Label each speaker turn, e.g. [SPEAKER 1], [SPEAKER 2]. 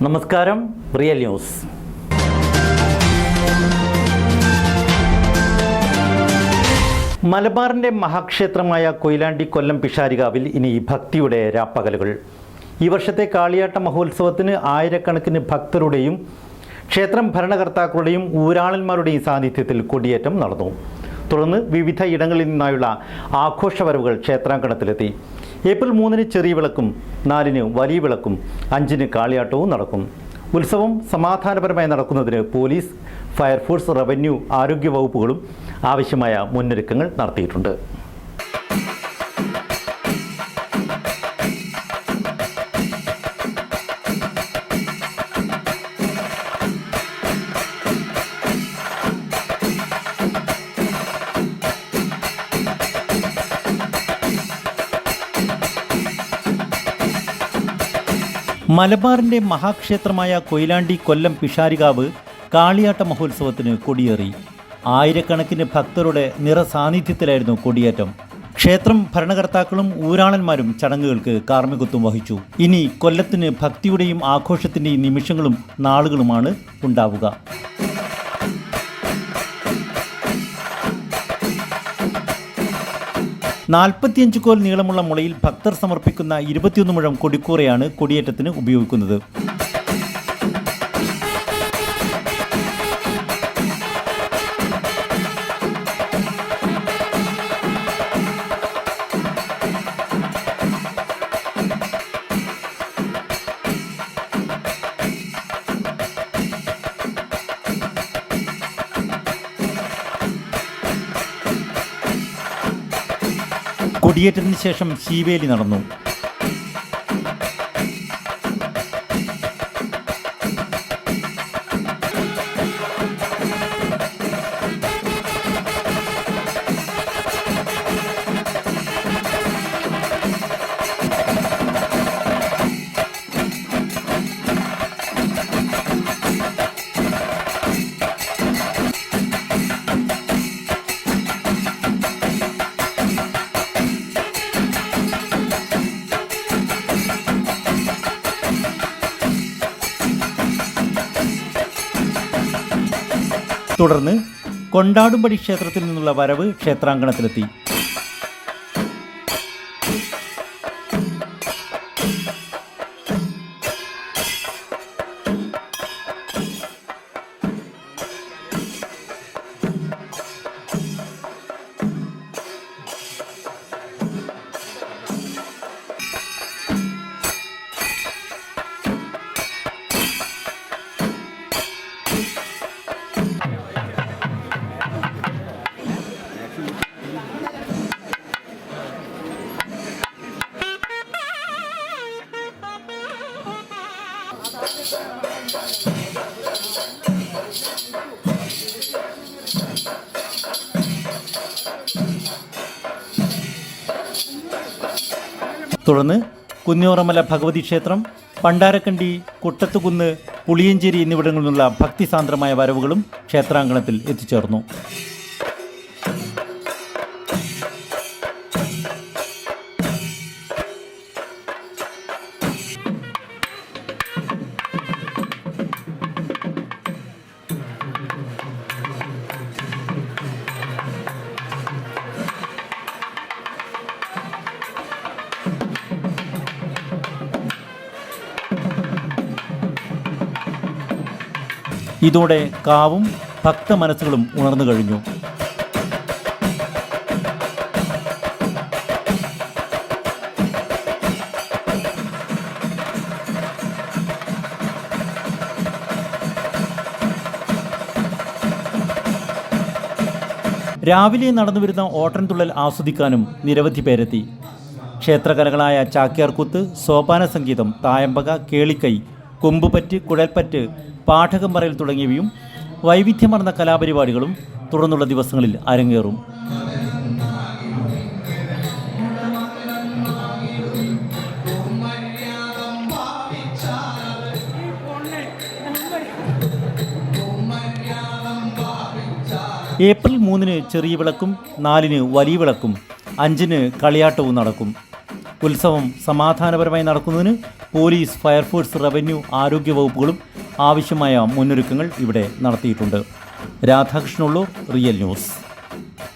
[SPEAKER 1] നമസ്കാരം. Real news. മലബാറിൻ്റെ മഹാക്ഷേത്രമായ കൊയിലാണ്ടി കൊല്ലം പിഷാരികാവിൽ ഇനി ഭക്തിയുടെ രാപ്പകലുകൾ. ഈ വർഷത്തെ കാളിയാട്ട മഹോത്സവത്തിന് ആയിരക്കണക്കിന് ഭക്തരുടെയും ക്ഷേത്രം ഭരണകർത്താക്കളുടെയും ഊരാളന്മാരുടെയും സാന്നിധ്യത്തിൽ കൊടിയേറ്റം നടന്നു. തുടർന്ന് വിവിധ ഇടങ്ങളിൽ നിന്നായുള്ള ആഘോഷവരവുകൾ ക്ഷേത്രാങ്കണത്തിലെത്തി. ഏപ്രിൽ 3-ന് ചെറിയ വിളക്കും, 4-ന് വലിയ വിളക്കും, 5-ന് കാളിയാട്ടവും നടക്കും. ഉത്സവം സമാധാനപരമായി നടക്കുന്നതിന് പോലീസ്, ഫയർഫോഴ്സ്, റവന്യൂ, ആരോഗ്യ വകുപ്പുകളും ആവശ്യമായ മുന്നൊരുക്കങ്ങൾ നടത്തിയിട്ടുണ്ട്. മലബാറിൻ്റെ മഹാക്ഷേത്രമായ കൊയിലാണ്ടി കൊല്ലം പിഷാരികാവ് കാളിയാട്ട മഹോത്സവത്തിന് കൊടിയേറി. ആയിരക്കണക്കിന് ഭക്തരുടെ നിറസാന്നിധ്യത്തിലായിരുന്നു കൊടിയേറ്റം. ക്ഷേത്രം ഭരണകർത്താക്കളും ഊരാളന്മാരും ചടങ്ങുകൾക്ക് കാർമ്മികത്വം വഹിച്ചു. ഇനി കൊല്ലത്തിന് ഭക്തിയുടെയും ആഘോഷത്തിൻ്റെയും നിമിഷങ്ങളും നാളുകളുമാണ് ഉണ്ടാവുക. നാൽപ്പത്തിയഞ്ച് കോൽ നീളമുള്ള മുളയിൽ ഭക്തർ സമർപ്പിക്കുന്ന 21 മുഴം കൊടിക്കൂറയാണ് കൊടിയേറ്റത്തിന് ഉപയോഗിക്കുന്നത്. കൊടിയേറ്റത്തിന് ശേഷം ശീവേലി നടന്നു. തുടർന്ന് കൊണ്ടാടുംപടി ക്ഷേത്രത്തിൽ നിന്നുള്ള വരവ് ക്ഷേത്രാങ്കണത്തിലെത്തി. തുടർന്ന് കുഞ്ഞോറമല ഭഗവതി ക്ഷേത്രം, പണ്ടാരക്കണ്ടി, കുട്ടത്തുകുന്ന്, പുളിയഞ്ചേരി എന്നിവിടങ്ങളിൽ നിന്നുള്ള ഭക്തിസാന്ദ്രമായ വരവുകളും ക്ഷേത്രാങ്കണത്തിൽ എത്തിച്ചേർന്നു. ഇതോടെ കാവും ഭക്തമനസ്സുകളും ഉണർന്നു കഴിഞ്ഞു. രാവിലെ നടന്നുവരുന്ന ഓട്ടൻതുള്ളൽ ആസ്വദിക്കാനും നിരവധി പേരെത്തി. ക്ഷേത്രകലകളായ ചാക്യാർകൂത്ത്, സോപാന സംഗീതം, തായമ്പക, കേളിക്കൈ, കൊമ്പുപറ്റ്, കുഴൽപ്പറ്റ്, പാഠകം പറയൽ തുടങ്ങിയവയും വൈവിധ്യമാർന്ന കലാപരിപാടികളും തുടർന്നുള്ള ദിവസങ്ങളിൽ അരങ്ങേറും. ഏപ്രിൽ 3-ന് ചെറിയ വിളക്കും, 4-ന് വലിയ വിളക്കും, 5-ന് കളിയാട്ടവും നടക്കും. ഉത്സവം സമാധാനപരമായി നടക്കുന്നതിന്
[SPEAKER 2] പോലീസ്, ഫയർഫോഴ്സ്, റവന്യൂ, ആരോഗ്യ വകുപ്പുകളും ആവശ്യമായ മുന്നൊരുക്കങ്ങൾ ഇവിടെ നടത്തിയിട്ടുണ്ട്. രാധാകൃഷ്ണനുള്ളൂർ, റിയൽ ന്യൂസ്.